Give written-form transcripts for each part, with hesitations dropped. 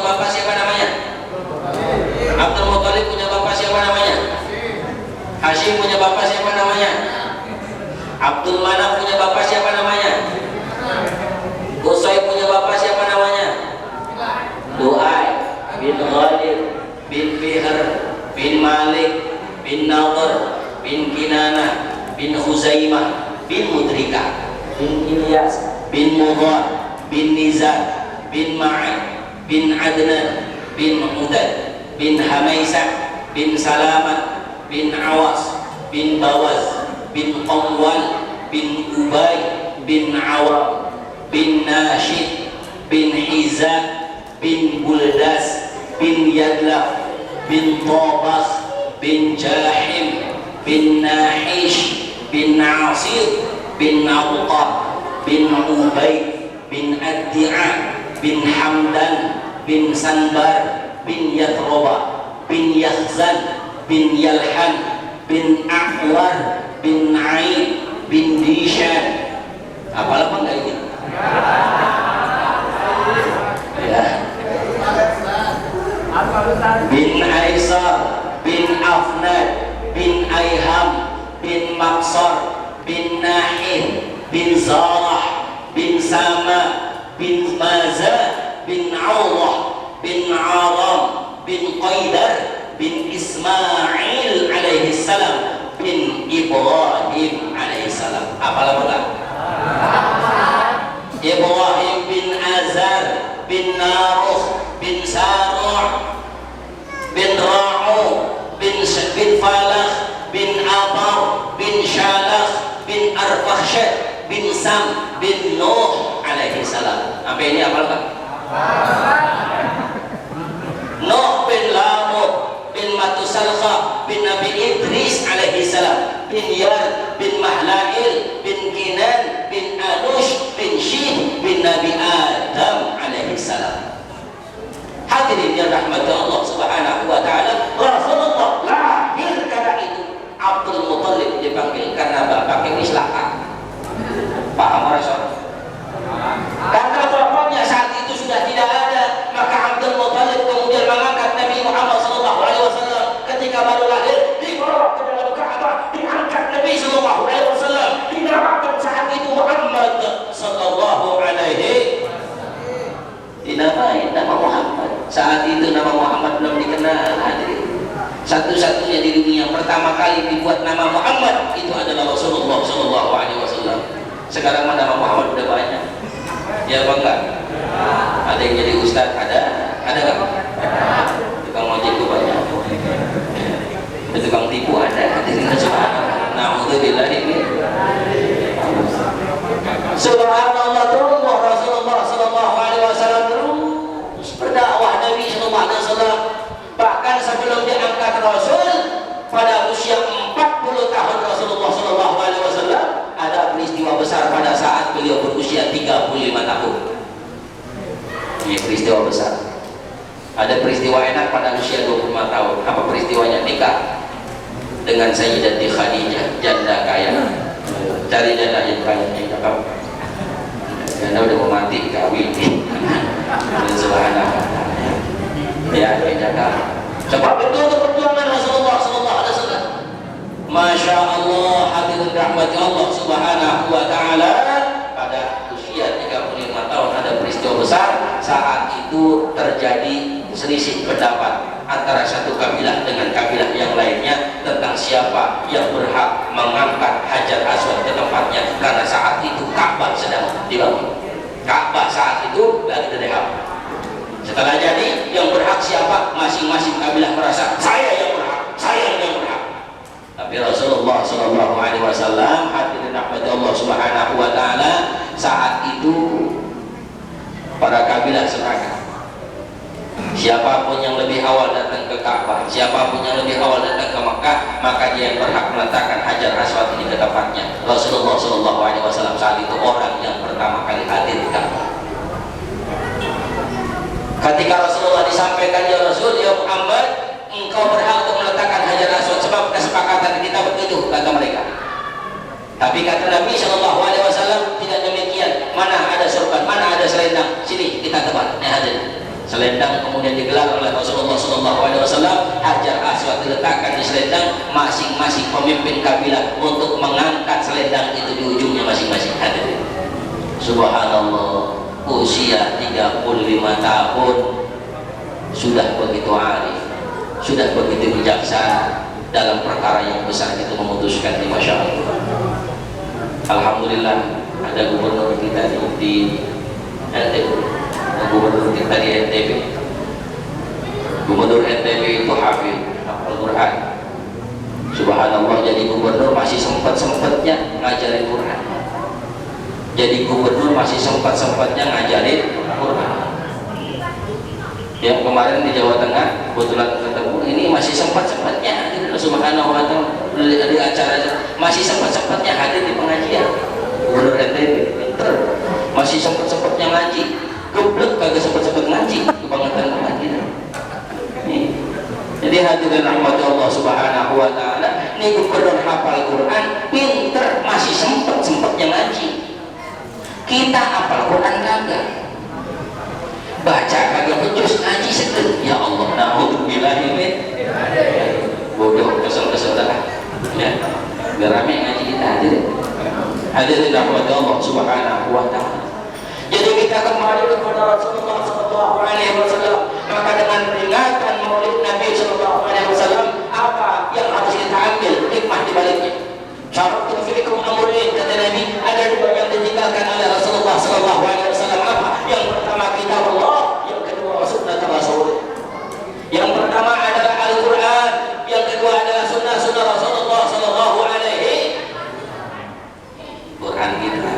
bapak siapa namanya? Abdul Muthalib punya bapak siapa namanya? Hashim punya bapak siapa namanya? Abdul Manaf punya bapak siapa namanya? Qusay punya bapak siapa namanya? Lu'ay bin Ghalib bin Fihr bin Malik bin Nadhr bin Kinana bin Khuzaimah bin Mudrika bin Ilyas bin Mudhar bin Nizar bin Ma'ad bin Adnan bin Udad bin Hamaisah bin Salamat bin Awas bin Bawaz bin Qamwal bin Ubay bin Awam bin Nashid bin Hizam bin Buldas bin Yadlaf bin Tabas bin Jahim bin Nahish bin Nasir bin Nawqah bin Ubaid bin Addi'a bin Hamdan bin Sanbar bin Yathroba bin Yakhzan bin Yalhan bin A'war bin Aib bin Dishan. Apalah bang kayak gitu ya. Bin Aisar bin Afnad bin Ayham bin Maksar bin Nahih bin Zarah bin Sama bin Maza bin Allah bin Aram bin Qaidar bin Ismail alaihi salam bin Ibrahim alaihi salam. Apalah pula? Ibrahim bin Azar bin Naruh bin Saru' bin Ra'u bin Falah bin Abar bin Shalakh bin Arfakhshad bin Sam bin Nuh alaihi salam. Apa ini apalah? Nuh bin Lamud bin Matusalkha bin Nabi Idris alaihi salam bin Yar bin Mahlail bin Kinan bin Anush bin Shin bin Nabi Adam alaihi salam. Hadirin yang rahmati Allah subhanahu wa ta'ala, Rasulullah lahir karena itu. Abdul Muthalib dipanggil karena bapaknya Mislaka. Paham Rasul? Karena bapaknya saat itu sudah tidak ada, maka Abdul Muthalib kemudian mengangkat Nabi Muhammad SAW ketika baru lahir, dibawa ke dalam Ka'bah, diangkat Nabi SAW, dinamakan saat itu Muhammad sallallahu alaihi, dinamai nama Muhammad. Saat itu nama Muhammad belum dikenal, hadirin. Satu-satunya di dunia pertama kali dibuat nama Muhammad itu adalah Rasulullah sallallahu alaihi wasallam. Sekarang nama Muhammad udah banyak. Ya apa enggak? Ada yang jadi ustaz, ada kan? Tukang ojek itu banyak. Tukang tipu ada. Na'udzubillah ini. Subhanallah, terus Rasulullah sallallahu alaihi wasallam terus berdakwah. Nabi sallallahu alaihi wasallam bahkan sebelum diangkat Rasul pada usia 40 tahun Rasulullah sallallahu alaihi wasallam ada peristiwa besar pada saat beliau berusia 35 tahun. Ini peristiwa besar. Ada peristiwa enak pada usia 25 tahun. Apa peristiwanya? Nikah dengan Sayyidati Khadijah, janda kaya. Cari janda yang kaya, tidak tahu. Janda udah mau mati, kawin. Subhanallah. Ya, janda. Sebab itu untuk perjuangan Rasulullah sallallahu alaihi wasallam. Masya Allah, hadirin rahmati Allah subhanahu wa ta'ala, pada usia 35 tahun ada peristiwa besar. Saat itu terjadi selisih pendapat antara satu kabilah dengan kabilah yang lainnya tentang siapa yang berhak mengangkat Hajar Aswad ke tempatnya, karena saat itu Ka'bah sedang dibangun. Ka'bah saat itu lagi direhab. Setelah jadi, yang berhak siapa? Masing-masing kabilah merasa saya yang berhak, saya yang berhak. Tapi Rasulullah sallallahu alaihi wasallam, hadirin rahmati Allah subhanahu wa ta'ala, saat itu para kabilah sepakat, siapapun yang lebih awal datang ke Ka'bah, siapapun yang lebih awal datang ke Makkah, maka dia yang berhak meletakkan Hajar Aswad ini ke tempatnya. Rasulullah sallallahu alaihi wasallam saat itu orang yang pertama kali hadir di Ka'bah. Ketika Rasulullah disampaikan, ya Rasul, ya Muhammad, engkau berhak untuk meletakkan Hajar Aswad sebab kesepakatan kita begitu, kata mereka. Tapi kata Nabi Shallallahu Alaihi Wasallam tidak demikian. Mana ada sorban, mana ada selendang, sini kita tebal. Hadir. Selendang kemudian digelar oleh Rasulullah SAW. Hajar Aswad diletakkan di selendang, masing-masing pemimpin kabilah untuk mengangkat selendang itu di ujungnya masing-masing. Hadirin, subhanallah, usia 35 tahun sudah begitu arif, sudah begitu bijaksana dalam perkara yang besar itu memutuskan di masyarakat. Alhamdulillah ada gubernur kita di NTB, gubernur kita di NTB. Gubernur NTB itu hafid Al-Quran. Subhanallah, jadi gubernur masih sempat-sempatnya ngajarin Quran. Jadi gubernur masih sempat-sempatnya ngajarin Quran. Yang kemarin di Jawa Tengah kebetulan ketemu, ini masih sempat-sempatnya hadir. Subhanahu wa ta'ala di acara masih sempat-sempatnya hadir di pengajian. Gubernur NTB masih sempat-sempatnya ngaji. Goblok kagak sempat-sempat ngaji, kebangetan ngaji. Jadi hadirin rahmat Allah Subhanahu wa ta'ala, ini gubernur hafal Quran, pinter, masih sempat-sempatnya ngaji. Kita hafal Quran kagak, baca kagak becus, ngaji sedih. Ya Allah, na'udzubillahi min bodoh, kesel-kesel dah ya, biar rame ngaji kita. Hadirin rahmat Allah Subhanahu wa ta'ala. Jadi kita kembali kepada Rasulullah SAW, maka dengan peringatan Maulid Nabi SAW, apa yang harus kita ambil hikmah di baliknya? Syaratun fiikum amrayn, kata Nabi, ada dua yang ditinggalkan oleh Rasulullah SAW. Apa? Yang pertama kitab Allah, yang kedua sunnah Rasul. Yang pertama adalah Al-Quran, yang kedua adalah sunnah Rasulullah SAW. Quran kita.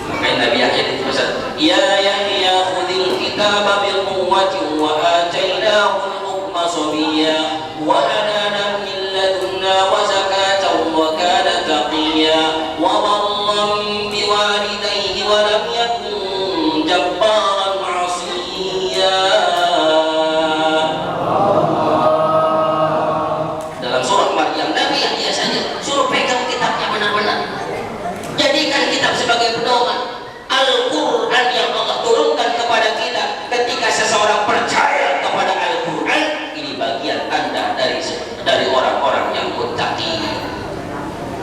Makanya Nabi Yahya dipesan, ya Yahya khudil kitaba bil quwwati wa atainahu al-hukma sabiyya wa hanana min ladunna wa zakatan wa kana taqiyya wa barran bi walidayhi wa lam yakun jabbaran 'asiyya. Dalam surah Maryam, Nabi Yahya saja suruh pegang kitabnya benar-benar. Jadikan kitab sebagai pedoman. Al-Quran yang Allah turunkan kepada kita, ketika seseorang percaya kepada Al-Quran, ini bagian tanda dari orang-orang yang muttaqin.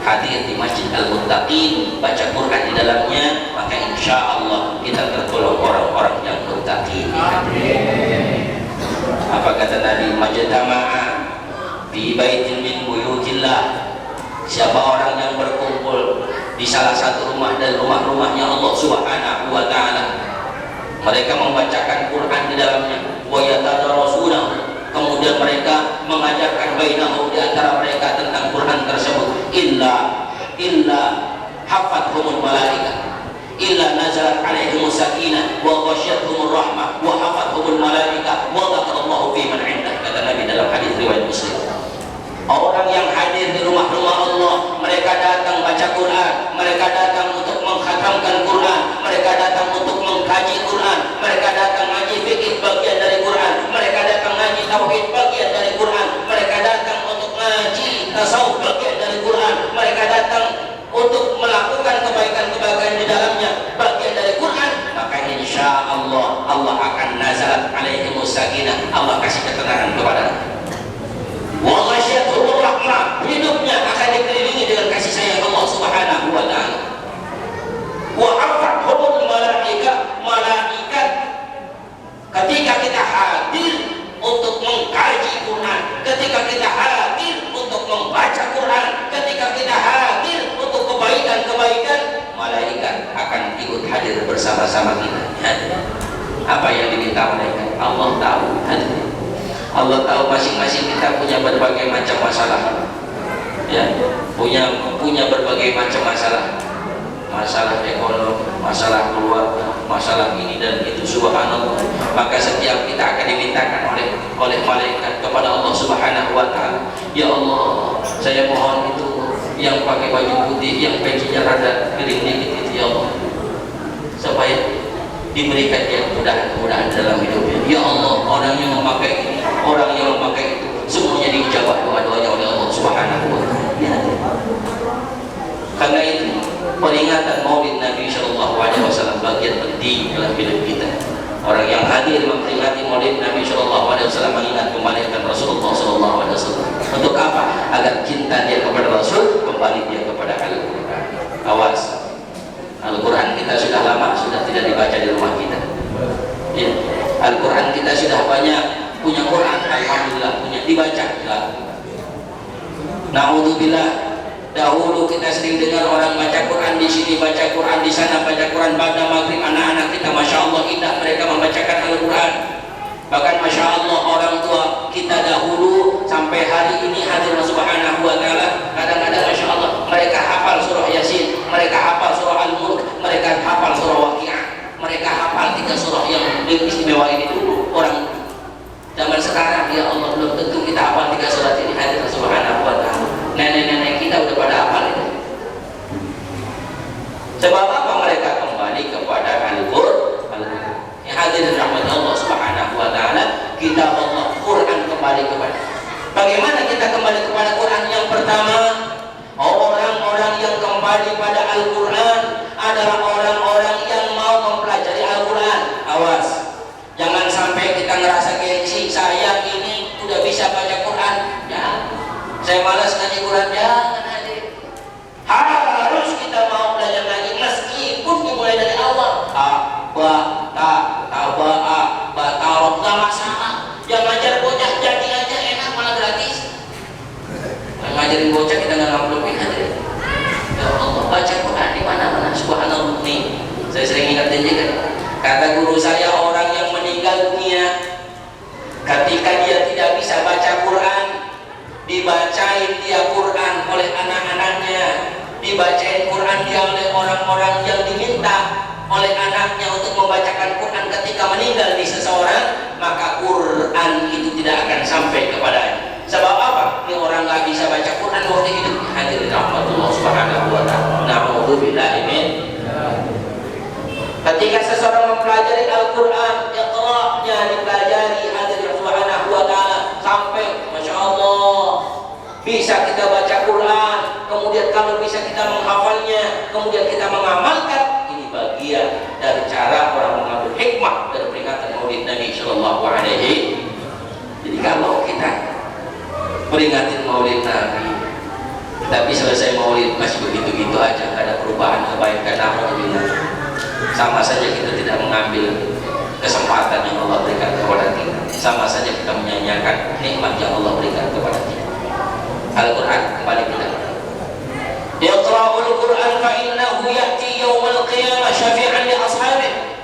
Hadir di Masjid Al-Muttaqin, baca Quran di dalamnya, maka insya Allah kita tergolong orang-orang yang muttaqin. Apa kata Nabi? Majtama'a fi baitin min buyutillah. Siapa orang yang berkumpul di salah satu rumah dan rumah-rumahnya Allah Subhanahu wa ta'ala, mereka membacakan Quran di dalamnya, wa yatadarasunahu, kemudian mereka mengajarkan bainahum, di antara mereka tentang Quran tersebut, illa hafathumul malaikah, illa nazalat alaihimus sakinah wa ghasyiyatuhumur rahmah wa hafathumul malaikah wa dzakarallahu fi man 'indah, kata Nabi dalam hadis riwayat Muslim. Orang yang hadir di rumah-rumah Allah, mereka datang baca Quran, mereka datang untuk mengkhatamkan Quran, mereka datang untuk mengkaji Quran, mereka datang ngaji fikih bagian dari Quran, mereka datang ngaji tauhid bagian dari Quran, mereka datang untuk ngaji tasawuf bagian dari Quran, mereka datang untuk melakukan kebaikan-kebaikan di dalamnya bagian dari Quran, maka insya Allah Allah akan nazalat alaihimus sakinah, Allah kasih ketenangan kepada wa ghasyiyatuhumur rahmah, hidupnya akan dikelilingi dengan kasih sayang Allah Subhanahu wa ta'ala. Wa hafathumul malaikah, malaikat ketika kita hadir untuk mengkaji Quran, ketika kita hadir untuk membaca Quran, ketika kita hadir untuk kebaikan-kebaikan, malaikat akan ikut hadir bersama-sama kita. Apa yang diminta malaikat? Allah tahu. Allah tahu masing-masing kita punya berbagai macam masalah, ya, punya berbagai macam masalah ekonomi, masalah keluarga, masalah ini dan itu. Subhanallah, maka setiap kita akan dimintakan oleh malaikat kepada Allah Subhanahu wa ta'ala, ya Allah, saya mohon itu yang pakai baju putih, yang pecinya rada kering dikit itu, ya Allah, supaya diberikan dia kemudahan dalam hidupnya. Ya Allah, orang yang memakai ini, orang yang memakai itu, semuanya diijabah doa-doanya oleh Allah Subhanahu wa ta'ala. Ya. Karena itu peringatan Maulid Nabi SAW bagian penting dalam hidup kita. Orang yang hadir kita sudah lama sudah tidak dibaca di rumah kita. Ya. Al-Quran kita sudah banyak, punya Quran alhamdulillah punya, dibaca lah. Na'udzubillah, dahulu kita sering dengar orang baca Quran di sini, baca Quran di sana, baca Quran pada maghrib. Anak-anak kita masya Allah indah mereka membacakan Al-Quran. Bahkan masya Allah orang tua kita dahulu sampai hari ini hadir subhanahu wa ta'ala, kadang-kadang masya Allah mereka hafal surah Yasin, mereka hafal surah Al-Mulk, mereka hafal surah Waqi'ah, mereka hafal 3 surah yang istimewa ini dulu. Orang zaman sekarang ya Allah belum tentu kita hafal 3 surat ini, hadir subhanahu wa ta'ala. Nenek-nenek kita udah pada hafal itu. Sebab apa? Mereka kembali kepada Al-Quran. Ya, hadir rahmat Allah subhanahu wa ta'ala, kitab Allah Quran kembali kepada. Bagaimana kita kembali kepada Quran? Yang pertama, orang-orang yang kembali pada Al-Quran adalah orang-orang yang mau mempelajari Al-Quran. Awas, jangan sampai kita ngerasa gengsi, saya ini udah bisa baca Quran ya, saya malas ngaji Quran, jangan hadir. Harus kita mau belajar ngaji meskipun dimulai dari awal. Batarok gak masalah. Yang ngajar bocah jadi aja enak, malah gratis. Ngajarin bocah kita nggak ngamplopin aja. Ya Allah, baca Quran di mana-mana. Subhanallah nih. Saya sering ingatin juga. Kata guru saya, orang yang meninggal dunia ketika dia tidak bisa baca Quran, dibacain dia Quran oleh anak-anaknya, dibacain Quran dia oleh orang-orang yang diminta oleh anaknya untuk membacakan Quran ketika meninggal di seseorang, maka Quran itu tidak akan sampai kepadanya. Sebab apa? Ini orang nggak bisa baca Quran waktu hidup. Hadirin rahmatullah subhanahu wa ta'ala. Na'udzubillahi min. Ketika seseorang mempelajari Al-Quran, iqra'nya dipelajari, hadirin subhanahu wa ta'ala, sampai masya Allah bisa kita baca Quran, kemudian kalau bisa kita menghafalnya, kemudian kita mengamalkan. Bagian dari cara orang mengambil hikmah dari peringatan Maulid Nabi Sallallahu Alaihi. Jadi kalau kita peringatin Maulid Nabi, tapi selesai Maulid masih begitu-gitu aja, gak ada perubahan kebaikan alhamdulillah, sama saja kita tidak mengambil kesempatan yang Allah berikan kepada kita, sama saja kita menyanyiakan nikmat yang Allah berikan kepada kita. Al-Quran kembali kita. Iqra'ul Quran fa innahu ya'ti yawmal qiyamah syafi'an li ashabih.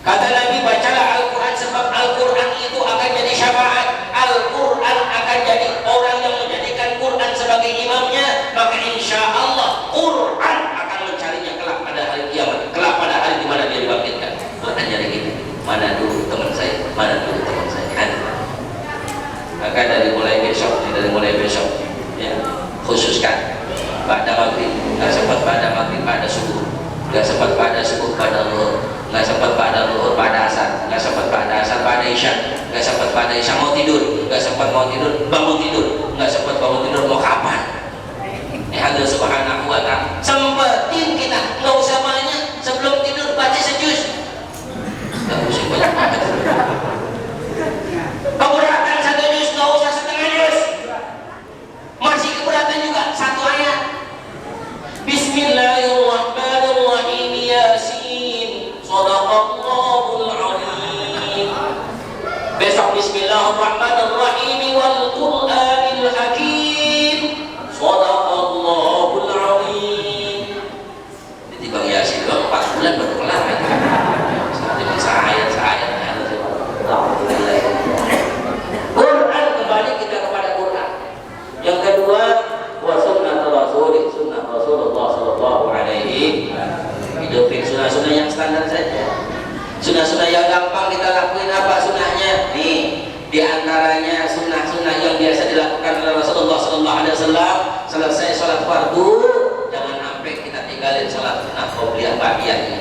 Kata Nabi, bacalah Al-Quran sebab Al-Quran itu akan jadi syafaat. Al-Quran akan jadi orang yang menjadikan Quran sebagai imamnya, maka insya Allah Quran akan mencarinya kelak pada hari kiamat, kelak pada hari di mana dia dibangkitkan. Quran jadi gitu. Mana dulu teman saya, mana dulu teman saya. Maka dari mulai besok, ya, khususkan pada maghrib, nggak sempat pada maghrib pada subuh, nggak sempat pada subuh pada zuhur, nggak sempat pada zuhur pada asar, nggak sempat pada asar pada isya, nggak sempat pada isya mau tidur, nggak sempat mau tidur bangun tidur, nggak sempat bangun tidur mau kapan? Allah subhanahu wa ta'ala sempetin kita, nggak usah banyak, sebelum tidur baca sejus, nggak usah banyak banget. Keberatan 1 juz, nggak usah setengah juz, masih keberatan juga 1 ayat. Bismillahirrahmanirrahim. Yasin. Shadaqallahul azim. Besok Bismillahirrahmanirrahim wal Qur'anil hakim. Shadaqallahul azim. Jadi Bang Yasin 4 bulan baru kelar. Dengan sayat-sayat. Alhamdulillah. Quran, kembali kita kepada Quran. Yang kedua, wa sunnatul rasul, sunnah Rasulullah sallallahu alaihi. Hidupin sunnah-sunnah yang standar saja. Sunnah-sunnah yang gampang kita lakuin apa sunnahnya? Nih, di antaranya sunnah-sunnah yang biasa dilakukan oleh Rasulullah sallallahu alaihi wasallam, selesai sholat fardu jangan sampai kita tinggalin sholat sunnah qobliyah ba'diyah ini.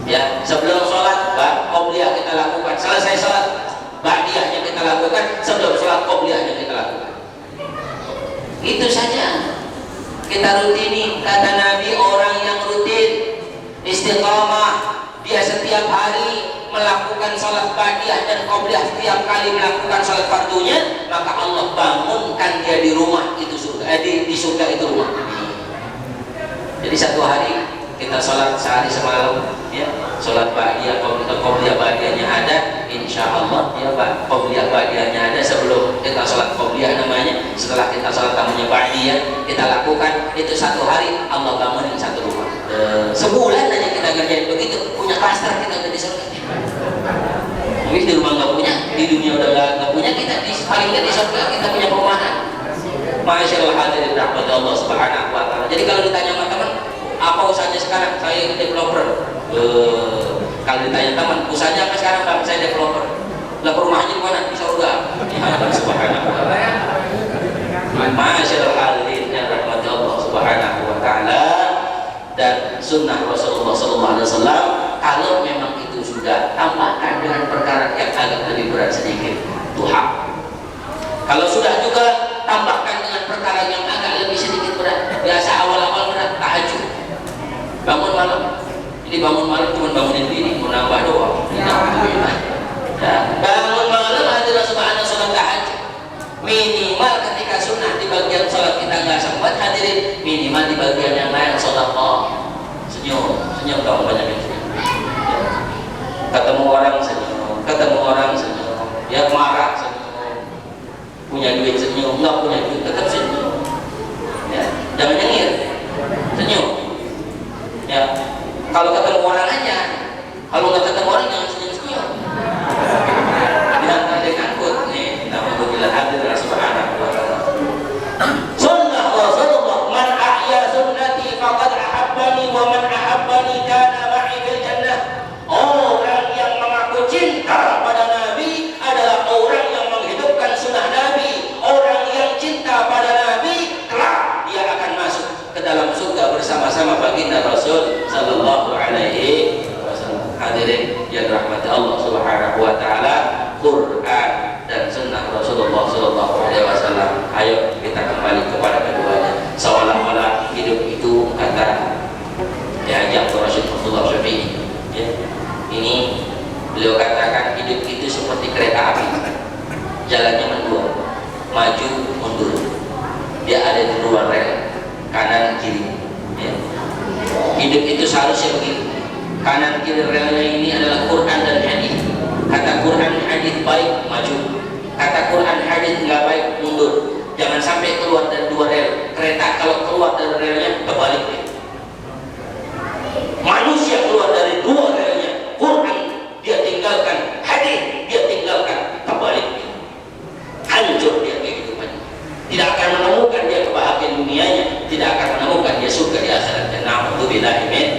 Ya, sebelum sholat qobliyah kita lakukan, selesai sholat ba'diyahnya kita lakukan, sebelum sholat qobliyahnya kita lakukan. Itu saja kita rutini. Kata Nabi, orang yang rutin istiqamah, dia setiap hari melakukan sholat ba'diyah dan qobliyah, setiap kali melakukan sholat fardunya, maka Allah bangunkan dia di rumah itu surga, di surga itu rumah. Jadi 1 hari kita sholat sehari semalam, ya, sholat ba'diyah, qobliyah ba'diyahnya ada, insya Allah ya Pak, qobliyah ba'diyahnya ada sebelum kita sholat qobliyah namanya. Setelah kita sholat tamunya ba'diyah, kita lakukan itu 1 hari, Allah bangunin 1 rumah. Sebulan aja kita kerjain begitu, punya klaster kita udah di surga. Tapi di rumah nggak punya, di dunia udah nggak punya, kita paling nggak di surga kita punya perumahan. Masyaallah, hadirin rahmat Allah Subhanahu wa taala. Jadi kalau ditanya sama teman, apa usahanya sekarang? Saya developer. Kalau ditanya teman, usahanya apa sekarang Bang? Saya developer. Lah perumahannya di mana? Di surga. Ya Allah Subhanahu wa taala. Masyaallah, hadirin rahmat Allah Subhanahu wa taala. Dan sunnah Rasulullah sallallahu alaihi wasallam, kalau memang itu sudah, tambahkan dengan perkara yang agak lebih berat sedikit, duha. Kalau sudah juga, tambahkan dengan perkara yang agak lebih sedikit berat. Biasa awal-awal berat, tahajud, bangun malam. Ini bangun malam cuma bangunin diri, mau nambah doang. Alhamdulillah. Bangun malam adalah subhanallah, sholat tahajud. Minimal ketika sunnah di bagian sholat kita nggak sempat hadirin, minimal di bagian yang lain sedekah. Senyum dong, banyak yang senyum. Ketemu orang senyum, ketemu orang senyum. Ya marah senyum, punya duit senyum, nggak punya duit tetap senyum. Ya, jangan nyengir, senyum. Ya, kalau ketemu orang aja, kalau nggak ketemu orang jangan senyum. Jangan ada angkut nih, alhamdulillah hadir subhanahu wa ta'ala. Sunnah Rasulullah, man ahya sunnati faqad ahabbani wa man ahabbani kana ma'i fil jannah. Orang yang mengaku cinta pada Nabi adalah orang yang menghidupkan sunnah Nabi. Orang yang cinta pada Nabi, kelak dia akan masuk ke dalam surga bersama-sama baginda Rasul sallallahu alaihi wasallam. Hadirin yang dirahmati Allah Subhanahu wa taala, Quran dan sunnah Rasulullah sallallahu alaihi wasallam. Ayo kita kembali kepada keduanya. Seolah-olah hidup itu kata Haji Abdul Rashid Abdullah Syafi'i, ya. Ini beliau katakan hidup itu seperti kereta api, jalannya mendua, maju mundur. Dia ada di luar rel, kanan kiri, ya. Hidup itu seharusnya begitu. Kanan kiri relnya ini adalah Quran dan hadis. Kata Quran hadis baik, maju. Kata Quran hadis nggak baik, mundur. Jangan sampai keluar dari 2 rel. Kereta kalau keluar dari relnya, kebalik dia. Manusia keluar dari 2 relnya, Quran dia tinggalkan, hadis dia tinggalkan, kebalik dia. Hancur dia kehidupannya. Tidak akan menemukan dia kebahagiaan dunianya, tidak akan menemukan dia surga di akhiratnya. Na'udzubillah min.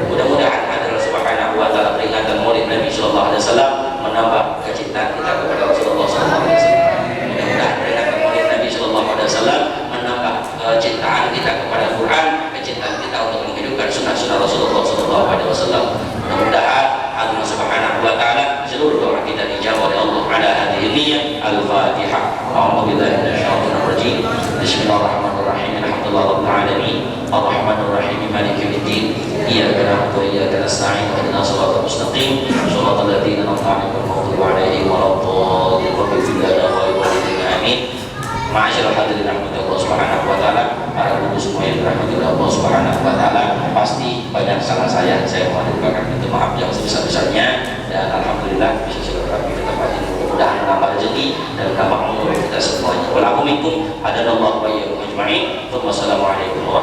Mudah-mudahan hadir subhanahu wa ta'ala peringatan Maulid Nabi sallallahu alaihi wasallam menambah kecintaan kita kepada Rasulullah sallallahu alaihi wasallam. Mudah-mudahan peringatan Maulid Nabi sallallahu alaihi wasallam menambah kecintaan kita kepada Quran, kecintaan kita untuk menghidupkan sunnah-sunnah Rasulullah sallallahu alaihi wasallam. Mudah-mudahan Allah subhanahu wa ta'ala seluruh doa kita dijawab oleh Allah ala hadhihi niyyah. Al-Fatihah. A'udzubillahi minasyaitonir rajim. Bismillahirrahmanirrahim. Alhamdulillahirabbil alamin. Arrahmanir rahim. Maliki yaumiddin. Iyyaka na'budu wa iyyaka nasta'in. Ihdinas siratal mustaqim. Shiratal ladzina an'amta 'alaihim ghairil maghdubi 'alaihim waladdallin. Rabbil lana wa walidina amin. Ma'asyiral hadirin rahmati Allah subhanahu wa ta'ala, para guru semua yang dirahmati Allah subhanahu wa ta'ala. Pasti banyak salah saya mohon dibukakan pintu maaf yang sebesar-besarnya. Dan alhamdulillah bisa silaturahmi di tempat ini, mudah-mudahan menambah rezeki dan menambah umur kita semuanya. Walakum minkum hadanallahu wa iyyakum ajma'in. Wassalamualaikum warahmatullahi wabarakatuh.